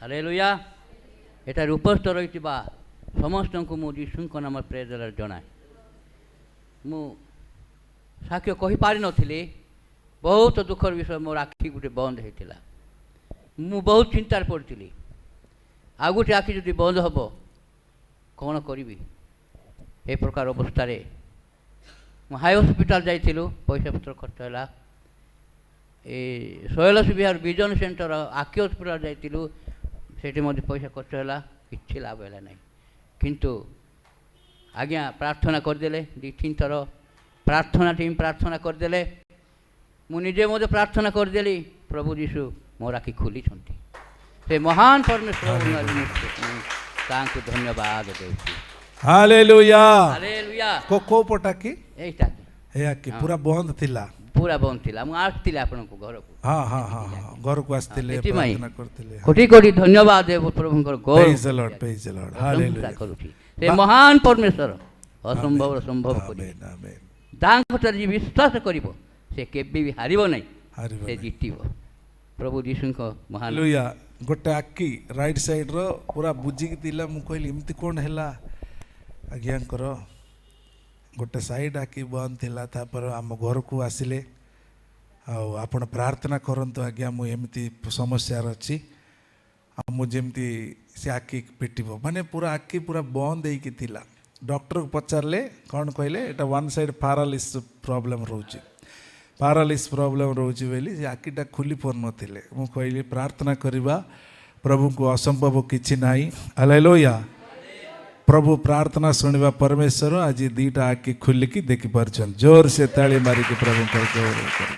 Hallelujah. ଏଠାରେ ଉପସ୍ଥିତ ରହିଥିବା ସମସ୍ତଙ୍କୁ ମୁଁ ଯୀଶୁଙ୍କ ନାମ ପ୍ରେଜ୍ ଜଣାଏ। ମୁଁ ସାକ୍ଷ୍ୟ କହିପାରିନଥିଲି। ବହୁତ ଦୁଃଖର ବିଷୟ, ମୋର ଆଖି ଗୋଟେ ବନ୍ଦ ହେଇଥିଲା। ମୁଁ ବହୁତ ଚିନ୍ତାରେ ପଡ଼ିଥିଲି। ଆଉ ଗୋଟେ ଆଖି ଯଦି ବନ୍ଦ ହେବ କ'ଣ କରିବି? ଏ ପ୍ରକାର ଅବସ୍ଥାରେ ମୁଁ ହାଇ ହସ୍ପିଟାଲ ଯାଇଥିଲୁ, ପଇସା ପତ୍ର ଖର୍ଚ୍ଚ ହେଲା। ଏ ଶୈଳସ ବିହାର ବିଜନ ସେଣ୍ଟର ଆଖି ହସ୍ପିଟାଲ ଯାଇଥିଲୁ, ସେଠି ମଧ୍ୟ ପଇସା ଖର୍ଚ୍ଚ ହେଲା, କିଛି ଲାଭ ହେଲା ନାହିଁ। କିନ୍ତୁ ଆଜ୍ଞା ପ୍ରାର୍ଥନା କରିଦେଲେ, ଦୁଇ ତିନି ଥର ପ୍ରାର୍ଥନା ଟିମ୍ ପ୍ରାର୍ଥନା କରିଦେଲେ, ମୁଁ ନିଜେ ମଧ୍ୟ ପ୍ରାର୍ଥନା କରିଦେଲି। ପ୍ରଭୁ ଯୀଶୁ ମୋର ଆଖି ଖୋଲିଛନ୍ତି। ସେ ମହାନ ପରମେଶ୍ୱର ତାଙ୍କୁ ଧନ୍ୟବାଦ ଦେଉଛି। ହାଲେଲୁୟା। ହାଲେଲୁୟା। କୋଉ ପଟା କି ଏଇଟା ଏ ଆଖି ପୁରା ବନ୍ଦ ଥିଲା? ପୁରା ବନ୍ଦ ଥିଲା। ମୁଁ ଆସିଥିଲି ଆପଣଙ୍କ ଘରକୁ। ହଁ ହଁ ହଁ ହଁ, ଘରକୁ ଆସିଥିଲେ, ସେଥିପାଇଁ ପ୍ରାର୍ଥନା କରିଥିଲେ। କୋଟି କୋଟି ଧନ୍ୟବାଦ ଦେବ ପ୍ରଭୁଙ୍କର ପ୍ରେଜ୍ ଦ ଲର୍ଡ, ପ୍ରେଜ୍ ଦ ଲର୍ଡ। ହାଲେଲୁୟା କରୁଛି। ସେ ମହାନ ପରମେଶ୍ୱର ଅସମ୍ଭବ ସମ୍ଭବ କରିବେ। ଆମେନ୍ ଆମେନ୍। ତାଙ୍କଠାରେ ଯିଏ ବିଶ୍ୱାସ କରିବ ସେ କେବେ ବି ହାରିବ ନାହିଁ, ହାରିବ ସେ ନାହିଁ। ଜିତିବ। ପ୍ରଭୁ ଯୀଶୁଙ୍କ ମହାନ। ହାଲେଲୁୟା। ଗୋଟେ ଆଖି ରାଇଟ୍ ସାଇଡ୍ର ପୁରା ବୁଝିକି ଥିଲା। ମୁଁ କହିଲି ଏମିତି କ'ଣ ହେଲା ଆଜ୍ଞାଙ୍କର? ଗୋଟେ ସାଇଡ୍ ଆଖି ବନ୍ଦ ଥିଲା। ତାପରେ ଆମ ଘରକୁ ଆସିଲେ, ଆଉ ଆପଣ ପ୍ରାର୍ଥନା କରନ୍ତୁ ଆଜ୍ଞା, ମୁଁ ଏମିତି ସମସ୍ୟାର ଅଛି, ଆଉ ମୁଁ ଯେମିତି ସେ ଆଖି ପିଟିବ। ମାନେ ପୁରା ଆଖି ପୁରା ବନ୍ଦ ହେଇକି ଥିଲା। ଡକ୍ଟରକୁ ପଚାରିଲେ, କ'ଣ କହିଲେ? ଏଇଟା ୱାନ୍ ସାଇଡ୍ ପାରାଲିସ୍ ପ୍ରୋବ୍ଲେମ୍ ରହୁଛି, ପାରାଲିସ୍ ପ୍ରୋବ୍ଲେମ୍ ରହୁଛି ବୋଲି ସେ ଆଖିଟା ଖୋଲି ପାରୁନଥିଲେ। ମୁଁ କହିଲି ପ୍ରାର୍ଥନା କରିବା, ପ୍ରଭୁଙ୍କୁ ଅସମ୍ଭବ କିଛି ନାହିଁ। ହାଲେଲୁୟା। ପ୍ରଭୁ ପ୍ରାର୍ଥନା ଶୁଣିବା ପରମେଶ୍ୱର ଆଜି ଦୁଇଟା ଆଖି ଖୋଲିକି ଦେଖିପାରୁଛନ୍ତି। ଜୋର ସେ ତାଳି ମାରିକି ପ୍ରଭୁଙ୍କର ଗୌରବ କର।